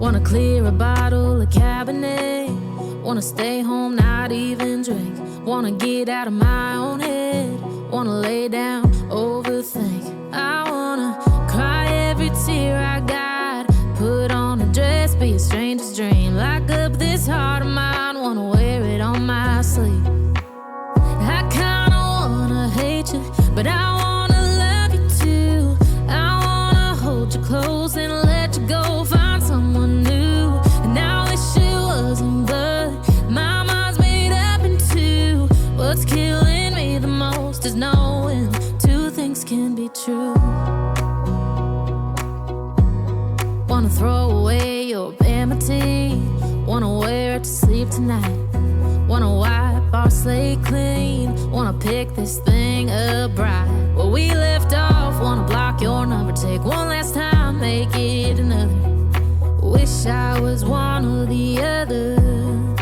Wanna clear a bottle of Cabernet. Wanna stay home, not even drink. Wanna get out of my own head. Wanna lay down, overthink. I wanna cry every tear I got. Put on a dress, be a stranger's dream. Lock up this heart of mine, wanna wear it on my sleeve. I kinda wanna hate you, but I wanna love you too. I wanna hold you close and let you go. Find someone new, and I wish it wasn't, but my mind's made up in two. What's killing me the most is knowing two things can be true. Wanna throw away your vanity. Wanna wear it to sleep tonight. Wanna wipe our slate clean. Wanna pick this thing up right. was one or the other.